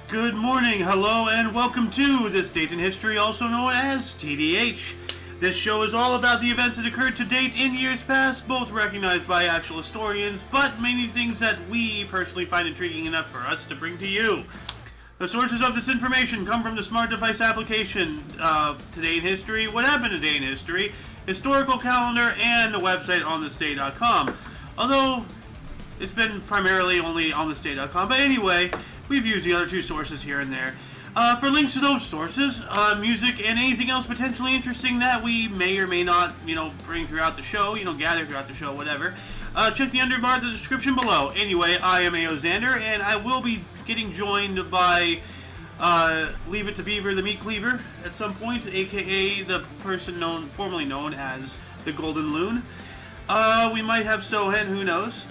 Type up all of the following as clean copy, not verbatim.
Good morning, hello, and welcome to This Date in History, also known as TDH. This show is all about the events that occurred to date in years past, both recognized by actual historians, but mainly things that we personally find intriguing enough for us to bring to you. The sources of this information come from the smart device application, Today in History, What Happened Today in History, Historical Calendar, and the website onthisday.com. Although, it's been primarily only onthisday.com, but anyway, we've used the other two sources here and there. For links to those sources, music, and anything else potentially interesting that we may or may not, bring throughout the show, gather throughout the show, whatever, check the underbar of the description below. Anyway, I am A.O. Xander, and I will be getting joined by Leave It to Beaver, the Meat Cleaver, at some point, a.k.a. the person formerly known as the Golden Loon. We might have Sohen, who knows.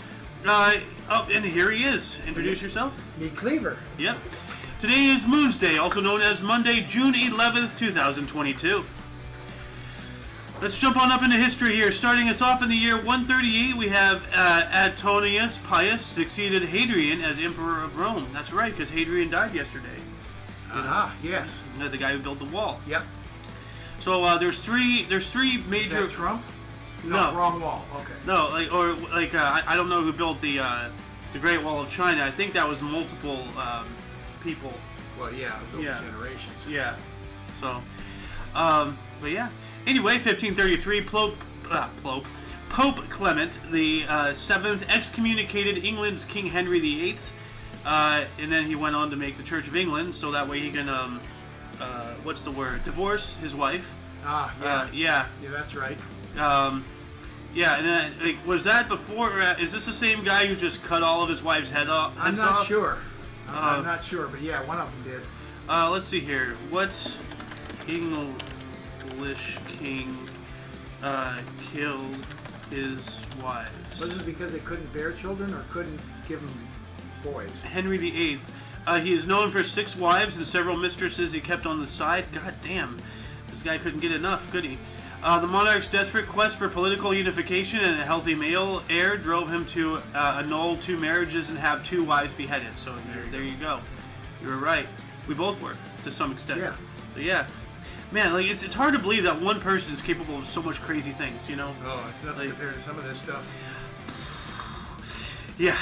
And here he is. Introduce yourself. Meat Cleaver. Yep. Today is Moon's Day, also known as Monday, June 11th, 2022. Let's jump on up into history here. Starting us off in the year 138, we have Antonius Pius succeeded Hadrian as Emperor of Rome. That's right, because Hadrian died yesterday. Yes. The guy who built the wall. Yep. So there's three major. Is that Trump? No, wrong wall. Okay. No, I don't know who built the Great Wall of China. I think that was multiple people. Well, yeah, over generations. Yeah. So, but yeah. Anyway, 1533, Pope Clement the Seventh excommunicated England's King Henry VIII, and then he went on to make the Church of England, so that way he can divorce his wife. Yeah. Yeah, that's right. Yeah, and then, was that before? Is this the same guy who just cut all of his wife's head off? I'm not sure. I'm not sure, but yeah, one of them did. Let's see here. What English king killed his wives? Was it because they couldn't bear children or couldn't give them boys? Henry VIII. He is known for 6 wives and several mistresses he kept on the side. God damn. This guy couldn't get enough, could he? The monarch's desperate quest for political unification and a healthy male heir drove him to annul 2 marriages and have 2 wives beheaded. So there you go. You were right. We both were, to some extent. Yeah. So, yeah. Man, it's hard to believe that one person is capable of so much crazy things, Oh, it's nothing compared to some of this stuff. Yeah.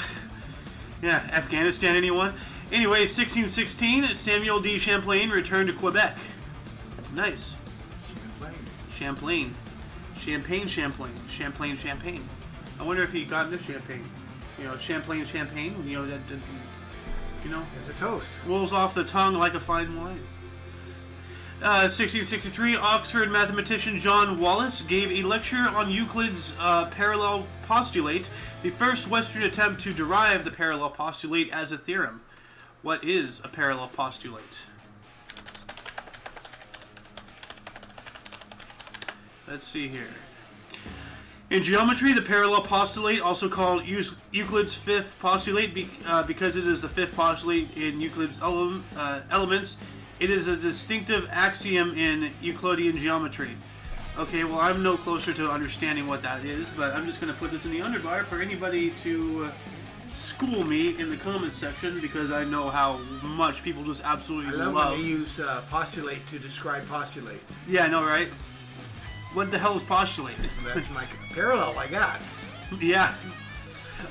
Yeah, Afghanistan, anyone? Anyway, 1616, Samuel de Champlain returned to Quebec. Nice. Champlain. Champagne. I wonder if he got into champagne. Champagne. It's a toast. Rolls off the tongue like a fine wine. 1663, Oxford mathematician John Wallis gave a lecture on Euclid's parallel postulate, the first Western attempt to derive the parallel postulate as a theorem. What is a parallel postulate? Let's see here. In geometry, the parallel postulate, also called Euclid's fifth postulate, because it is the fifth postulate in Euclid's elements, it is a distinctive axiom in Euclidean geometry. Okay, well, I'm no closer to understanding what that is, but I'm just going to put this in the underbar for anybody to school me in the comments section, because I know how much people just absolutely love. I love when they use postulate to describe postulate. Yeah, I know, right? What the hell is postulate? That's my parallel I got. Yeah.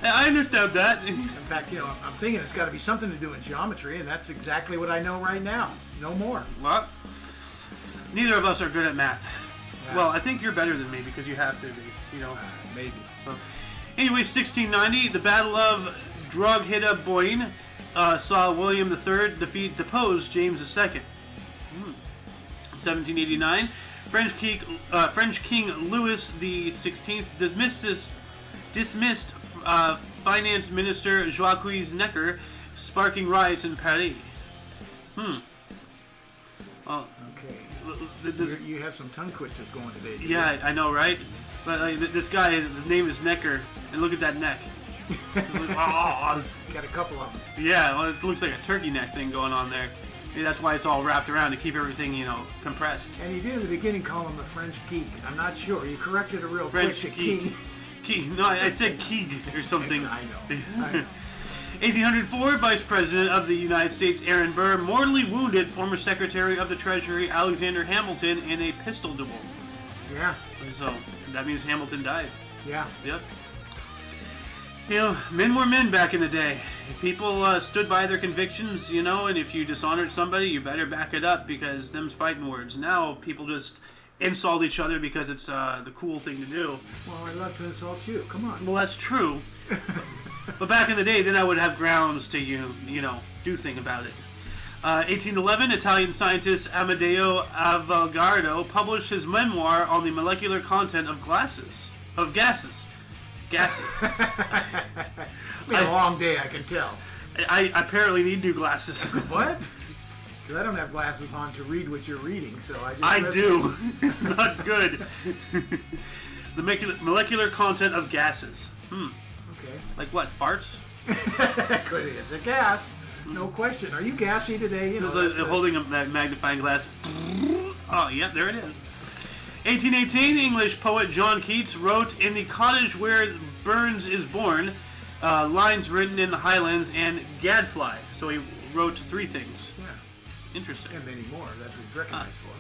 I understand that. In fact, I'm thinking it's got to be something to do with geometry, and that's exactly what I know right now. No more. What? Neither of us are good at math. Yeah. Well, I think you're better than me because you have to be, Maybe. So, anyway, 1690, the Battle of Drogheda-Boyne saw William III depose James II. 1789, French King Louis XVI dismissed Finance Minister Joachim Necker, sparking riots in Paris. Okay. You have some tongue twisters going today. Yeah, I know, right? But this guy, his name is Necker, and look at that neck. It's like, He's got a couple of them. Yeah, well, it looks like a turkey neck thing going on there. Maybe that's why it's all wrapped around to keep everything, compressed. And you did in the beginning call him the French geek. I'm not sure. You corrected it real French quick to geek. king. No, I said Keeg or something. I know. 1804, Vice President of the United States Aaron Burr mortally wounded former Secretary of the Treasury Alexander Hamilton in a pistol duel. Yeah. So that means Hamilton died. Yeah. Yep. You know, men were men back in the day. People stood by their convictions, you know, and if you dishonored somebody, you better back it up because them's fighting words. Now people just insult each other because it's the cool thing to do. Well, I'd love to insult you. Come on. Well, that's true. But back in the day, then I would have grounds to, you know, do thing about it. 1811, Italian scientist Amedeo Avogadro published his memoir on the molecular content of gases. Gases. It's been a long day, I can tell. I apparently need new glasses. What? Because I don't have glasses on to read what you're reading, so I do. Not good. The molecular content of gases. Okay. Like what? Farts? It's a gas. No question. Are you gassy today? You know, holding a magnifying glass. Oh, yeah, there it is. 1818, English poet John Keats wrote, "In the cottage where Burns is born," lines written in the Highlands and Gadfly. So he wrote 3 things. Yeah. Interesting. And many more. That's what he's recognized for.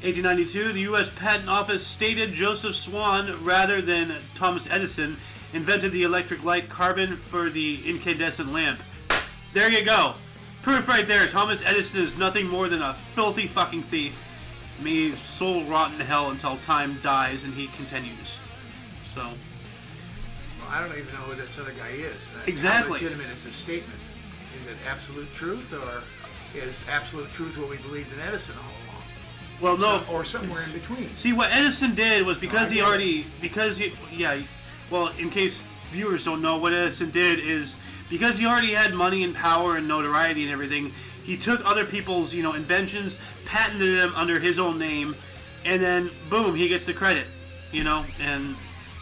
1892, the U.S. Patent Office stated Joseph Swan rather than Thomas Edison invented the electric light carbon for the incandescent lamp. There you go. Proof right there. Thomas Edison is nothing more than a filthy fucking thief. May his soul rot in hell until time dies and he continues. So. Well, I don't even know who this other guy is. Exactly. How legitimate is his statement? Is it absolute truth, or is absolute truth what we believed in Edison all along? Well, no. Or somewhere in between. See, what Edison did was because well, in case viewers don't know, what Edison did is because he already had money and power and notoriety and everything, he took other people's, you know, inventions, patented them under his own name, and then boom, he gets the credit, you know, and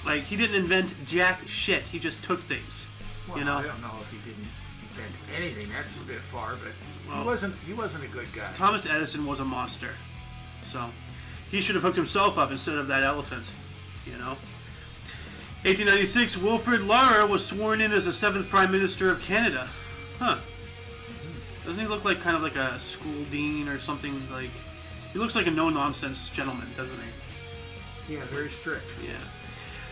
like he didn't invent jack shit, he just took things, well, you know. I don't know if he didn't invent anything. That's a bit far, but he wasn't a good guy. Thomas Edison was a monster, so he should have hooked himself up instead of that elephant, you know. 1896, Wilfrid Laurier was sworn in as the 7th Prime Minister of Canada. Huh. Doesn't he look like kind of like a school dean or something? Like, he looks like a no-nonsense gentleman, doesn't he? Yeah, very strict. Yeah.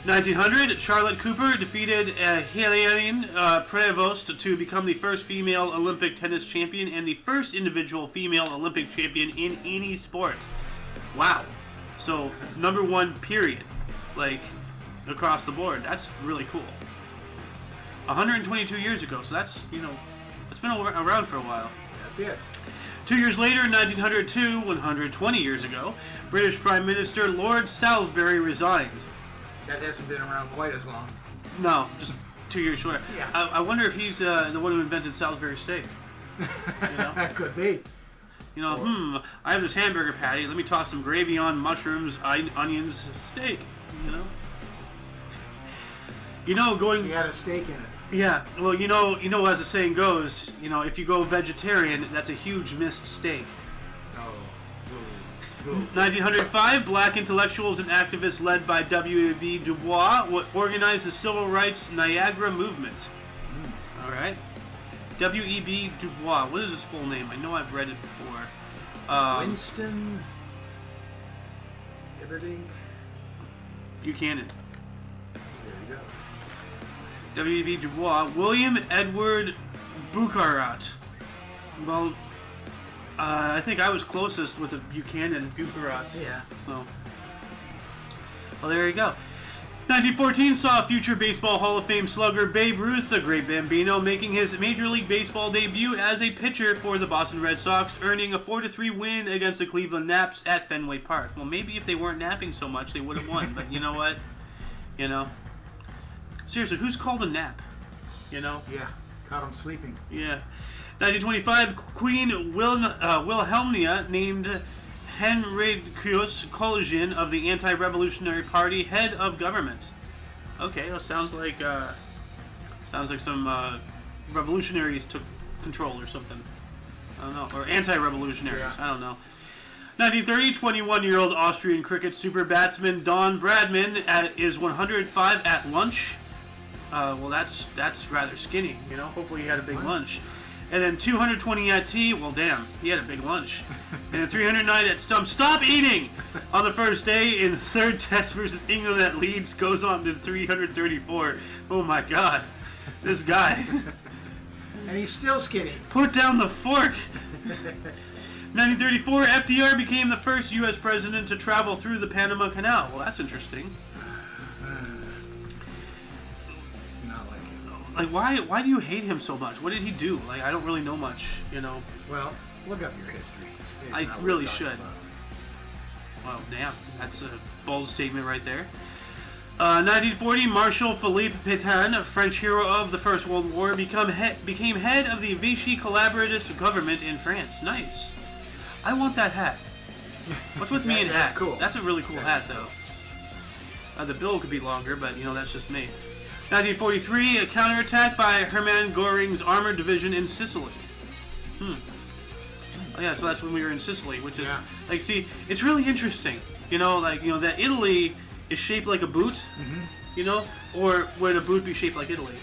1900, Charlotte Cooper defeated Helene Prevost to become the first female Olympic tennis champion and the first individual female Olympic champion in any sport. Wow. So, #1, period. Like, across the board. That's really cool. 122 years ago, so that's, you know, it's been around for a while. Yeah. 2 years later, in 1902, 120 years ago, British Prime Minister Lord Salisbury resigned. That hasn't been around quite as long. No, just 2 years short. Yeah. I wonder if he's the one who invented Salisbury steak. You know? That could be. You know, I have this hamburger patty. Let me toss some gravy on, mushrooms, onions, steak. You know? You know, He had a steak in it. Yeah, well, you know, as the saying goes, you know, if you go vegetarian, that's a huge missed steak. Oh. 1905, black intellectuals and activists led by W.E.B. Du Bois organized the Civil Rights Niagara Movement. All right. W.E.B. Du Bois. What is his full name? I know I've read it before. Winston Iberdink. Buchanan. There you go. W.E.B. Du Bois. William Edward Bucarat. Well, I think I was closest with a Buchanan, Bucarat. Yeah. So, well, there you go. 1914 saw future Baseball Hall of Fame slugger Babe Ruth, the Great Bambino, making his Major League Baseball debut as a pitcher for the Boston Red Sox, earning a 4-3 win against the Cleveland Naps at Fenway Park. Well, maybe if they weren't napping so much, they would have won. But you know what? You know, seriously, who's called a nap? You know? Yeah, caught him sleeping. Yeah. 1925, Queen Wilhelmina named Henricius Coligin of the Anti-Revolutionary Party head of government. Okay, that sounds like some revolutionaries took control or something. I don't know, or anti-revolutionaries. Yeah. I don't know. 1930, 21-year-old Austrian cricket super batsman Don Bradman is 105 at lunch. Well, that's rather skinny, you know. Hopefully he had a big lunch. And then 220 at tee. Well, damn, he had a big lunch. And then 309 at stump. Stop eating! On the first day in the third test versus England at Leeds goes on to 334. Oh my God, this guy. And he's still skinny. Put down the fork. 1934, FDR became the first U.S. president to travel through the Panama Canal. Well, that's interesting. Not like him. Like, why do you hate him so much? What did he do? Like, I don't really know much, you know. Well, look up your history. It's I not worth really talking should. about. Well, damn, that's a bold statement right there. 1940, Marshal Philippe Pétain, a French hero of the First World War, became head of the Vichy collaborative government in France. Nice. I want that hat. What's with me and hats? That's cool. That's a really cool hat, though. The bill could be longer, but, you know, that's just me. 1943, a counterattack by Hermann Göring's armored division in Sicily. Oh, yeah, so that's when we were in Sicily, which is, like, see, it's really interesting. You know, like, you know, that Italy is shaped like a boot, you know, or would a boot be shaped like Italy?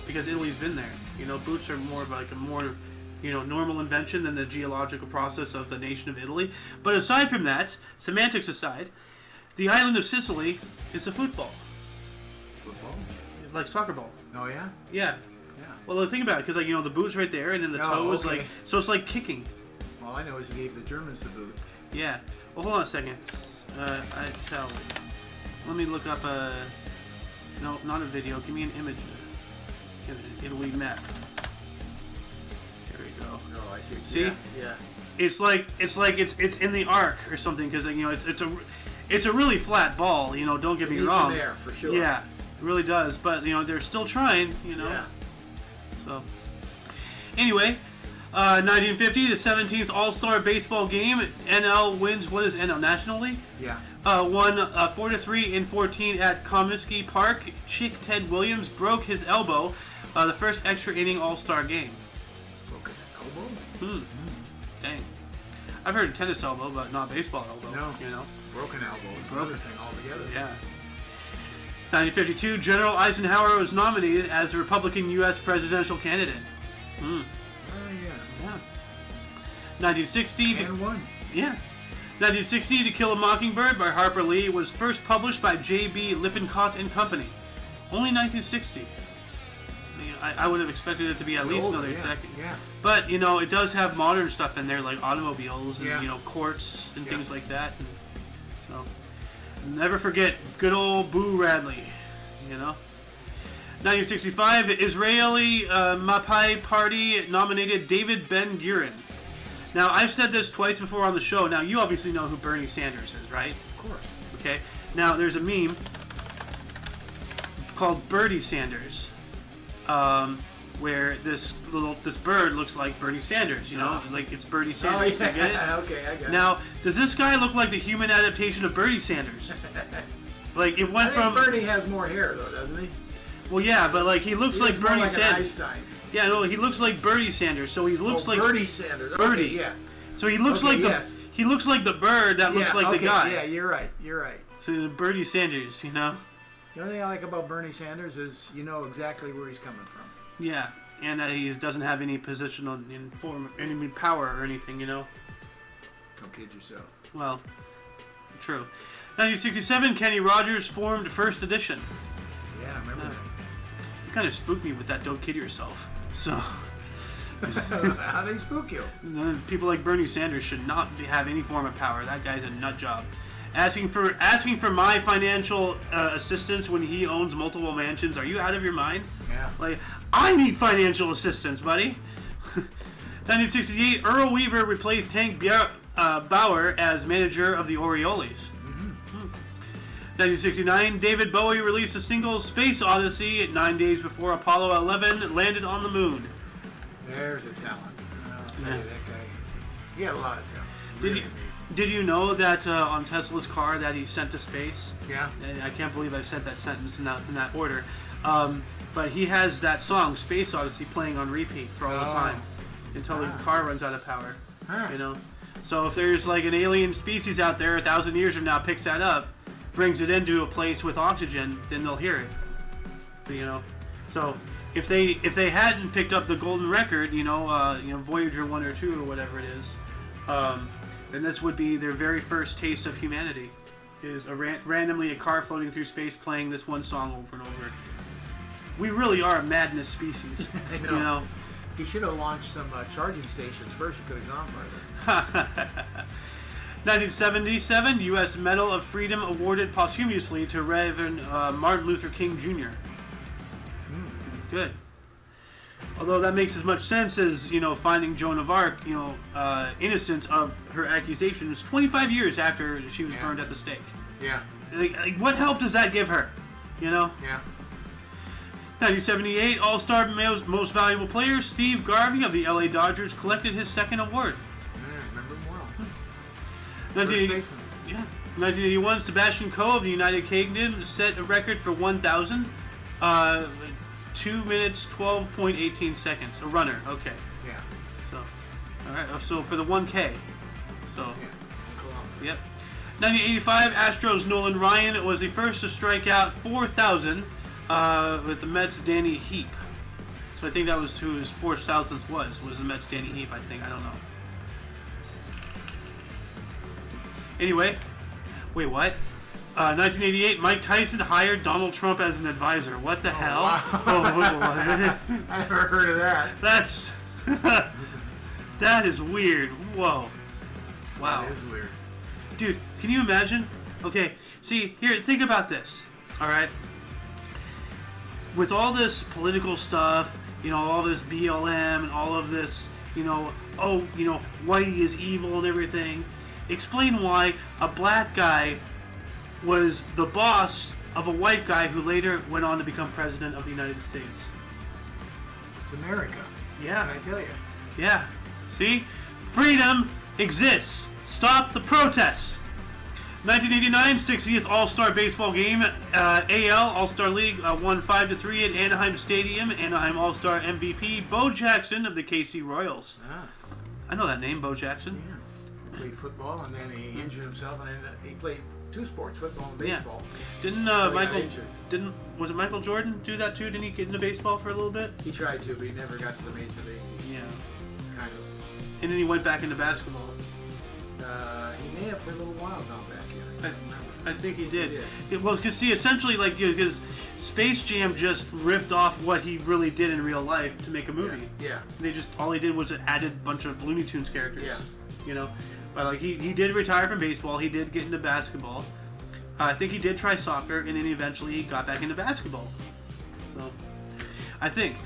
Because Italy's been there. You know, boots are more of like a more, you know, normal invention than the geological process of the nation of Italy. But aside from that, semantics aside, the island of Sicily is a football. Football? Like soccer ball. Oh, yeah? Yeah. Yeah. Well, think about it, because, like, you know, the boot's right there, and then the toe is like, so it's like kicking. All I know is he gave the Germans the boot. Yeah. Well, hold on a second. Let me look up no, not a video. Give me an image. Get an Italy map. There we go. Oh, I see. See? Yeah. It's like it's in the arc or something, because, you know, it's a really flat ball. You know, don't get me wrong. It's in there for sure. Yeah, it really does. But, you know, they're still trying. You know. Yeah. So anyway. 1950, the 17th All-Star Baseball game. NL wins. What is NL? National League? Yeah. Won 4-3 in 14 at Comiskey Park. Chick Ted Williams broke his elbow. The first extra inning All-Star game. Broke his elbow? Dang. I've heard tennis elbow, but not baseball elbow. No. You know. Broken elbow is another thing altogether. Yeah. 1952, General Eisenhower was nominated as the Republican U.S. presidential candidate. Oh, yeah. 1960. And won. Yeah. 1960, To Kill a Mockingbird by Harper Lee was first published by J.B. Lippincott and Company. Only 1960. I would have expected it to be at least another decade. Yeah. But, you know, it does have modern stuff in there, like automobiles and, you know, courts and things like that. And so, never forget good old Boo Radley, you know. 1965, the Israeli Mapai Party nominated David Ben-Gurion. Now, I've said this twice before on the show. Now, you obviously know who Bernie Sanders is, right? Of course. Okay. Now, there's a meme called Birdie Sanders, where this bird looks like Bernie Sanders. You know, like it's Bernie Sanders. Oh, yeah. You get it? Okay, I got it. Now, does this guy look like the human adaptation of Bernie Sanders? Like it went I think from. Bernie has more hair though, doesn't he? Well, yeah, but like he looks like Bernie Sanders. Einstein. Yeah, no, he looks like Bernie Sanders. So he looks like Bernie Sanders. Birdie. Okay, yeah. So he looks like he looks like the bird that looks like the guy. Yeah, you're right. You're right. So Bernie Sanders, you know. The only thing I like about Bernie Sanders is you know exactly where he's coming from. Yeah, and that he doesn't have any position in form, any power or anything, you know. Don't kid yourself. Well, true. 1967, Kenny Rogers formed First Edition. Yeah, I remember that. You kind of spooked me with that. Don't kid yourself. So. How they spook you? People like Bernie Sanders should not have any form of power. That guy's a nut job. Asking for my financial assistance when he owns multiple mansions. Are you out of your mind? Yeah. Like, I need financial assistance, buddy. 1968, Earl Weaver replaced Hank Bauer as manager of the Orioles. 1969, David Bowie released the single Space Odyssey 9 days before Apollo 11 landed on the moon. There's a talent. I'll tell you, that guy, he had a lot of talent. Did you know that on Tesla's car that he sent to space? Yeah. And I can't believe I said that sentence in that order. But he has that song, Space Odyssey, playing on repeat for all the time until the car runs out of power. You know? So if there's like an alien species out there 1,000 years from now picks that up, brings it into a place with oxygen, then they'll hear it. But, you know, So if they hadn't picked up the golden record, Voyager 1 or 2 or whatever it is, then this would be their very first taste of humanity. Is randomly a car floating through space playing this one song over and over. We really are a madness species. I know. You know? He should have launched some charging stations first. He could have gone farther. 1977, U.S. Medal of Freedom awarded posthumously to Reverend Martin Luther King Jr. Good. Although that makes as much sense as, finding Joan of Arc, innocent of her accusations 25 years after she was burned at the stake. Yeah. Like, what help does that give her? Yeah. 1978, All-Star Most Valuable Player Steve Garvey of the LA Dodgers collected his second award. I remember him well. 1981, Sebastian Coe of the United Kingdom set a record for 1,000, 2 minutes 12.18 seconds. A runner, okay. Yeah. So, all right. So for the 1K. So. Yeah. Yep. 1985, Astros Nolan Ryan was the first to strike out 4,000 with the Mets' Danny Heap. So I think that was who his 4,000th was the Mets' Danny Heap. I think, I don't know. Anyway, wait, what? 1988, Mike Tyson hired Donald Trump as an advisor. What the hell? Wow. I never heard of that. That's that is weird. Whoa. Wow. That is weird. Dude, can you imagine? Okay, see, here, think about this. All right. With all this political stuff, all this BLM and all of this, Whitey is evil and everything. Explain why a black guy was the boss of a white guy who later went on to become president of the United States. It's America. Yeah. Can I tell you? Yeah. See? Freedom exists. Stop the protests. 1989, 60th All-Star Baseball Game. AL All-Star League won 5-3 at Anaheim Stadium. Anaheim All-Star MVP Bo Jackson of the KC Royals. Ah. I know that name, Bo Jackson. Yeah. Played football and then he injured himself and he played two sports, football and baseball. Yeah. Was it Michael Jordan do that too? Didn't he get into baseball for a little bit? He tried to, but he never got to the major leagues. Yeah. Kind of. And then he went back into basketball. He may have for a little while gone back in. I think he did. Well, because see, essentially, because Space Jam just ripped off what he really did in real life to make a movie. Yeah. They just all he did was added a bunch of Looney Tunes characters. Yeah. But he did retire from baseball. He did get into basketball. I think he did try soccer, and then eventually he got back into basketball. So, I think.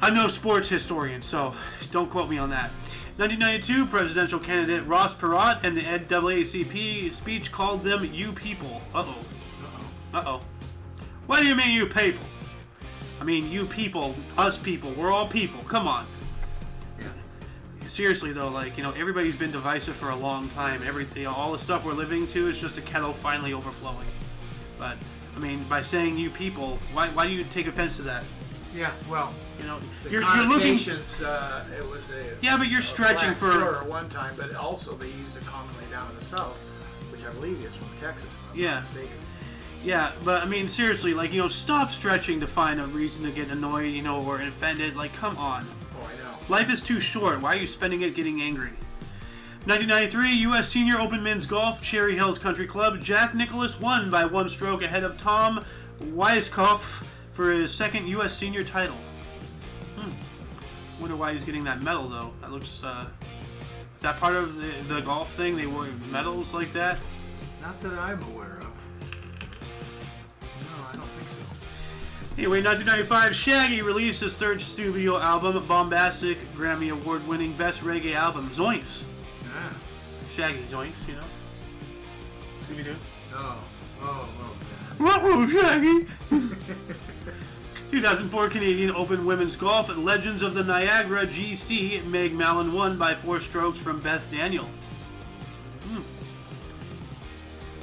I'm no sports historian, so don't quote me on that. 1992, presidential candidate Ross Perot and the NAACP speech called them "you people." Uh-oh. What do you mean, you people? I mean, you people, us people. We're all people. Come on. Seriously though, everybody's been divisive for a long time. All the stuff we're living to is just a kettle finally overflowing. But I mean, by saying "you people," why do you take offense to that? Yeah, well, you're looking. It was a but you're stretching for slur one time, but also they use it commonly down in the South, which I believe is from Texas. If I'm not mistaken. Yeah, but I mean, seriously, stop stretching to find a reason to get annoyed, or offended. Come on. Oh, I know. Life is too short. Why are you spending it getting angry? 1993, U.S. Senior Open Men's Golf, Cherry Hills Country Club. Jack Nicklaus won by one stroke ahead of Tom Weiskopf for his second U.S. Senior title. Wonder why he's getting that medal, though. That looks, is that part of the golf thing? They wear medals like that? Not that I'm aware of. No, I don't think so. Anyway, 1995, Shaggy released his third studio album, Bombastic, Grammy Award-winning Best Reggae Album, Zoinks. Yeah. Shaggy Zoinks, Scooby-Doo. Oh, Whoa, Shaggy! 2004 Canadian Open Women's Golf, Legends of the Niagara GC, Meg Mallon won by 4 strokes from Beth Daniel.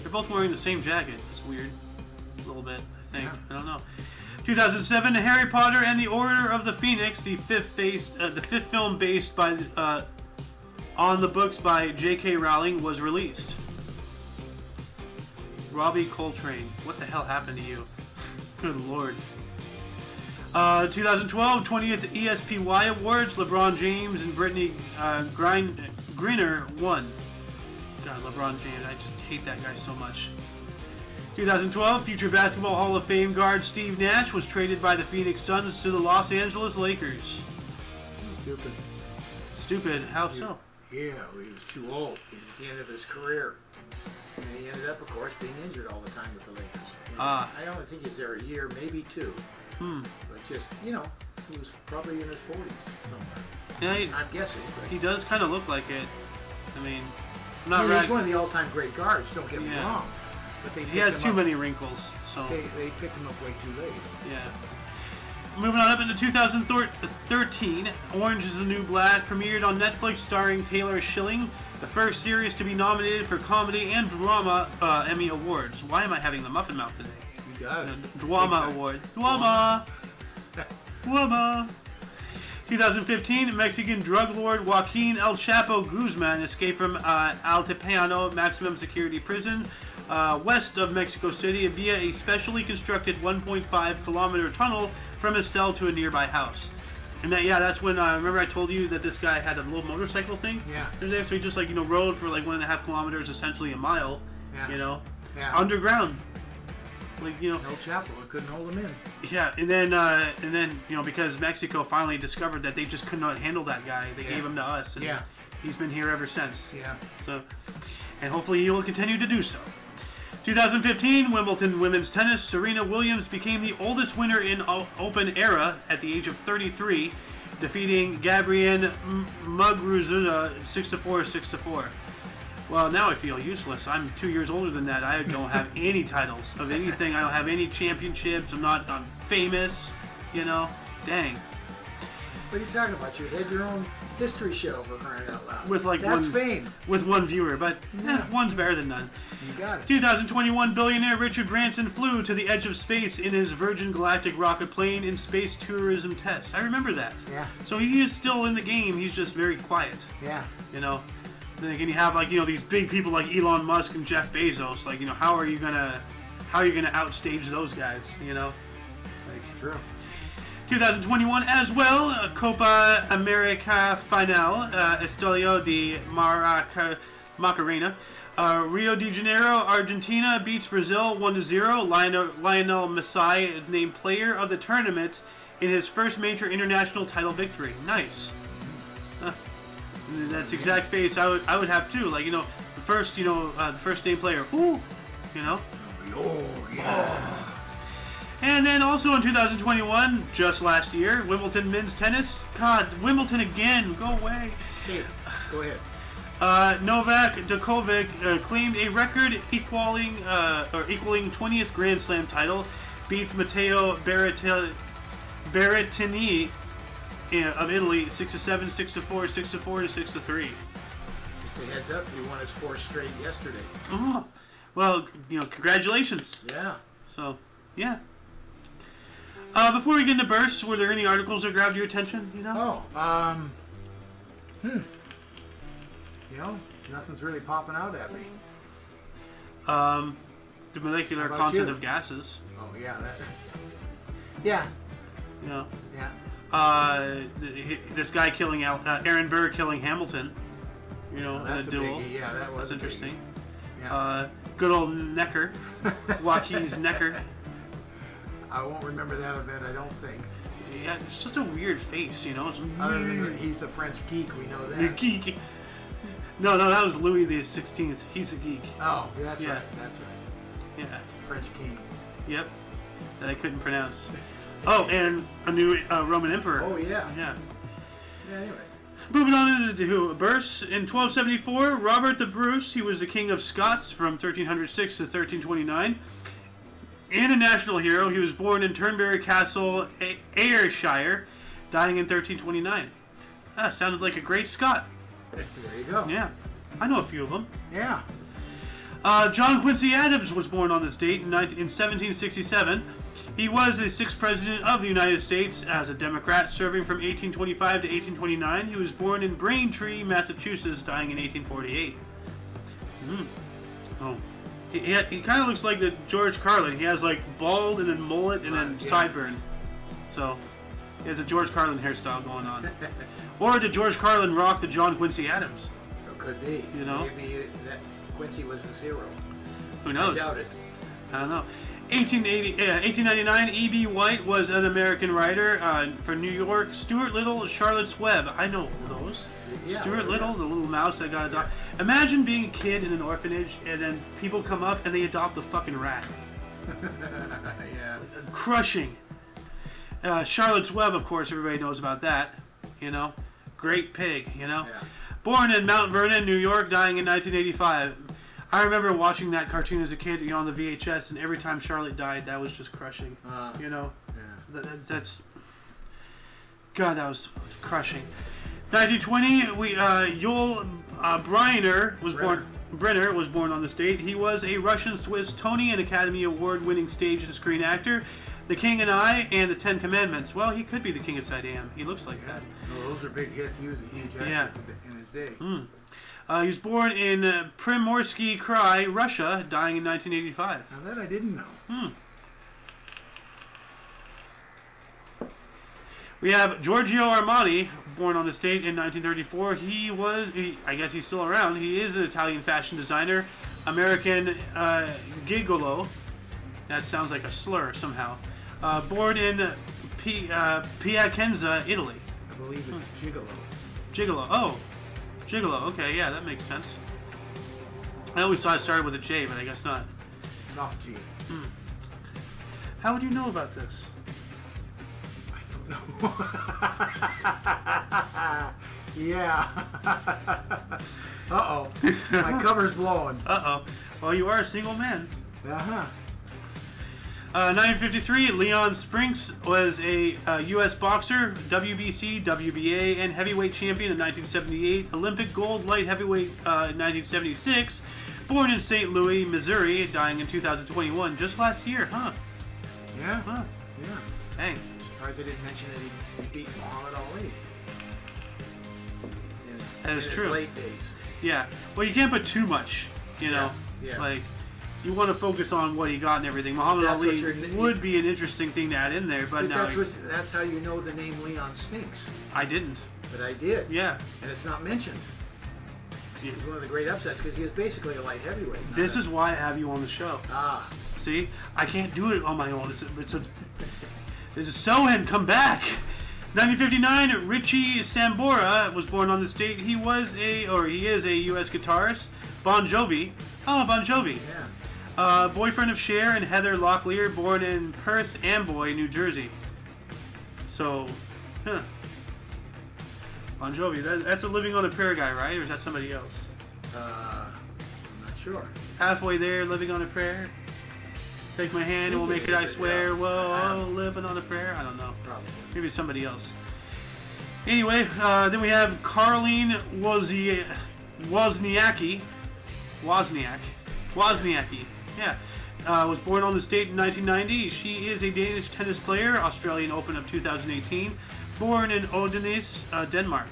They're both wearing the same jacket. It's weird. A little bit, I think. Yeah. I don't know. 2007, Harry Potter and the Order of the Phoenix, the fifth film based by on the books by J.K. Rowling, was released. Robbie Coltrane, what the hell happened to you? Good lord. 2012 20th ESPY Awards. LeBron James and Brittany Griner won. God, LeBron James. I just hate that guy so much. 2012 future Basketball Hall of Fame guard Steve Nash was traded by the Phoenix Suns to the Los Angeles Lakers. Stupid. Stupid? How so? Yeah, he was too old. He was at the end of his career. And he ended up, of course, being injured all the time with the Lakers. I only think he's there a year, maybe two. But just, he was probably in his 40s somewhere. Yeah, I'm guessing. But he does kind of look like it. I mean, he's one of the all-time great guards, don't get me wrong. But he has too many wrinkles. So they picked him up way too late. Yeah. Moving on up into 2013, Orange is the New Black premiered on Netflix starring Taylor Schilling, the first series to be nominated for Comedy and Drama Emmy Awards. Why am I having the muffin mouth today? You got it. Drama Award. Drama. 2015, Mexican drug lord Joaquin El Chapo Guzman escaped from Altiplano maximum security prison west of Mexico City via a specially constructed 1.5 kilometer tunnel from his cell to a nearby house. And that's when remember I told you that this guy had a little motorcycle thing. Yeah. There, so he just rode for 1.5 kilometers, essentially a mile. Yeah. Underground. El Chapo, I couldn't hold him in. Yeah, and then because Mexico finally discovered that they just could not handle that guy, they gave him to us. And he's been here ever since. Yeah. So, and hopefully he will continue to do so. 2015, Wimbledon women's tennis. Serena Williams became the oldest winner in Open era at the age of 33, defeating Gabrielle Muguruza 6-4, 6-4. Well, now I feel useless. I'm 2 years older than that. I don't have any titles of anything. I don't have any championships. I'm famous. Dang. What are you talking about? You had your own history show for crying out loud. With That's fame. With one viewer, but one's better than none. You got it. 2021 billionaire Richard Branson flew to the edge of space in his Virgin Galactic rocket plane in space tourism test. I remember that. Yeah. So he is still in the game. He's just very quiet. Yeah. Then again, you have these big people like Elon Musk and Jeff Bezos. How are you gonna outstage those guys? True. 2021 as well, Copa America Final, Estadio de Macarena. Rio de Janeiro, Argentina beats Brazil 1-0. Lionel Messi is named player of the tournament in his first major international title victory. Nice. That's the exact face I would have too. The first named player. Ooh, Oh yeah. And then also in 2021, just last year, Wimbledon men's tennis. God, Wimbledon again. Go away. Hey, go ahead. Novak Djokovic claimed a record equaling 20th Grand Slam title, beats Matteo Berrettini of Italy 6-7, 6-4, 6-4, and 6-3. Just a heads up, he won his fourth straight yesterday. Oh, well, congratulations. Yeah. So, yeah. Before we get into bursts, were there any articles that grabbed your attention? Nothing's really popping out at me. The molecular content of gases. Oh yeah, yeah. Yeah. This guy killing Aaron Burr killing Hamilton. In a duel. Biggie. Yeah, that was interesting. Yeah. Good old Necker, Joaquin's Necker. I won't remember that event, I don't think. Yeah, it's such a weird face, It's Other than he's a French geek, we know that. The geek. No, that was Louis the 16th. He's a geek. Oh, that's right. Yeah. French king. Yep. That I couldn't pronounce. Oh, and a new Roman emperor. Oh, yeah. Yeah. Yeah, anyway. Moving on into Burse. In 1274, Robert the Bruce, he was the king of Scots from 1306 to 1329. And a national hero, he was born in Turnberry Castle, Ayrshire, dying in 1329. Sounded like a great Scot. There you go. Yeah. I know a few of them. Yeah. John Quincy Adams was born on this date in 1767. He was the 6th president of the United States as a Democrat, serving from 1825 to 1829. He was born in Braintree, Massachusetts, dying in 1848. Oh. He kind of looks like the George Carlin. He has bald and then mullet and then sideburn. So, he has a George Carlin hairstyle going on. Or did George Carlin rock the John Quincy Adams? It could be. You know? Maybe that Quincy was his hero. Who knows? I doubt it. I don't know. 1899, E.B. White was an American writer for New York. Stuart Little, Charlotte's Web. I know those. Yeah, Stuart Little, the little mouse that got adopted. Imagine being a kid in an orphanage and then people come up and they adopt a fucking rat. Yeah. Crushing. Charlotte's Web, of course, everybody knows about that. You know? Great pig, you know? Yeah. Born in Mount Vernon, New York, dying in 1985. I remember watching that cartoon as a kid, on the VHS, and every time Charlotte died, that was just crushing. You know? Yeah. That's... God, that was crushing. 1920, Yul Brenner was born on this date. He was a Russian-Swiss Tony and Academy Award-winning stage and screen actor. The King and I and the Ten Commandments. Well, he could be the King of Siam. He looks like that. Well, those are big hits. He was a huge actor in his day. He was born in Primorsky Krai, Russia, dying in 1985. Now that I didn't know. We have Giorgio Armani, born on this date in 1934. I guess he's still around. He is an Italian fashion designer, American gigolo. That sounds like a slur somehow. Born in Piacenza, Italy. I believe it's Gigolo. Gigolo. Oh, Gigolo. Okay, yeah, that makes sense. I always thought it started with a J, but I guess not. Soft G. How would you know about this? No. Yeah. Uh-oh. My cover's blowing. Uh-oh. Well, you are a single man. Uh-huh. 1953, Leon Spinks was a U.S. boxer, WBC, WBA, and heavyweight champion in 1978, Olympic gold light heavyweight in 1976, born in St. Louis, Missouri, dying in 2021, just last year, huh? Yeah. Huh. Yeah. Dang. Surprised I didn't mention that he beat Muhammad Ali. That is true. In his late days. Yeah. Well, you can't put too much, you know? Yeah. Like, you want to focus on what he got and everything. Muhammad Ali would be an interesting thing to add in there, but now... That's how you know the name Leon Spinks. I didn't. But I did. Yeah. And it's not mentioned. Yeah. He's one of the great upsets because he is basically a light heavyweight. This is why I have you on the show. Ah. See? I can't do it on my own. It's a Sohan, come back! 1959, Richie Sambora was born on this date. He is a U.S. guitarist. Bon Jovi. Oh, Bon Jovi. Yeah. Boyfriend of Cher and Heather Locklear, born in Perth Amboy, New Jersey. So, Bon Jovi. That's a Living on a Prayer guy, right? Or is that somebody else? I'm not sure. Halfway there, Living on a Prayer. Take my hand and we'll make it, I swear. Whoa, living on a prayer. I don't know. Probably. Maybe it's somebody else. Anyway, then we have Caroline Wozniacki. Yeah. Was born on this date in 1990. She is a Danish tennis player, Australian Open of 2018. Born in Odense, Denmark.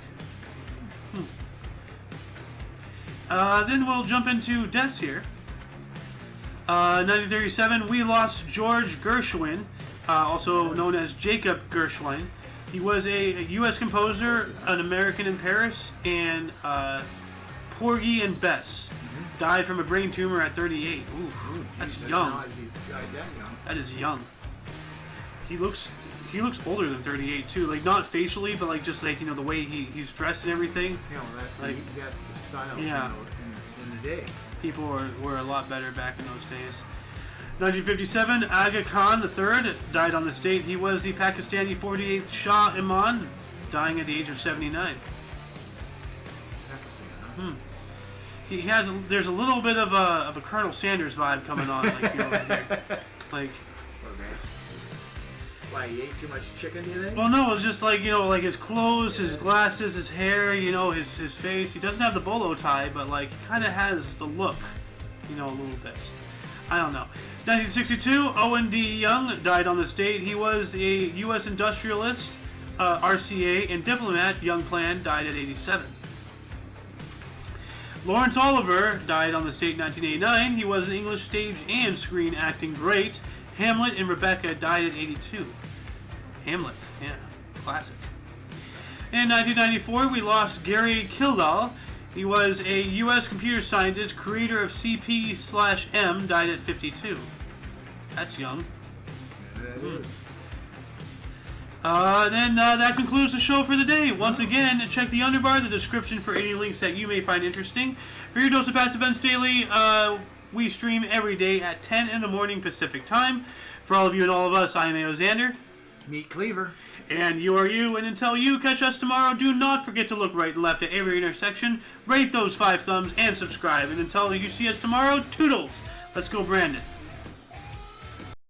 Then we'll jump into deaths here. 1937, we lost George Gershwin, also known as Jacob Gershwin. He was a U.S. composer, an American in Paris, and Porgy and Bess. Died from a brain tumor at 38. Ooh, that's young. That is young. He looks older than 38 too. Like not facially, but like just like the way he's dressed and everything. Yeah, well, that's the style. Yeah. In the day. People were a lot better back in those days. 1957, Aga Khan III died on this date. He was the Pakistani 48th Shah Imam, dying at the age of 79. Pakistan, huh? There's a little bit of a Colonel Sanders vibe coming on, like like. Why, he ate too much chicken, do you think? Well, no, it's just like like his clothes, his glasses, his hair, his face. He doesn't have the bolo tie, but like he kind of has the look, a little bit. I don't know. 1962, Owen D. Young died on this date. He was a U.S. industrialist, RCA, and diplomat. Young Plan died at 87. Lawrence Oliver died on this date in 1989. He was an English stage and screen acting great. Hamlet and Rebecca died at 82. Hamlet, yeah, classic. In 1994, we lost Gary Kildall. He was a U.S. computer scientist, creator of CP/M, died at 52. That's young. That is. Then that concludes the show for the day. Once again, check the underbar, the description for any links that you may find interesting. For your dose of past events daily, we stream every day at 10 in the morning Pacific time. For all of you and all of us, I am A.O. Xander. Meet Cleaver. And you are you, and until you catch us tomorrow, do not forget to look right and left at every intersection, rate those 5 thumbs, and subscribe. And until you see us tomorrow, toodles! Let's go, Brandon.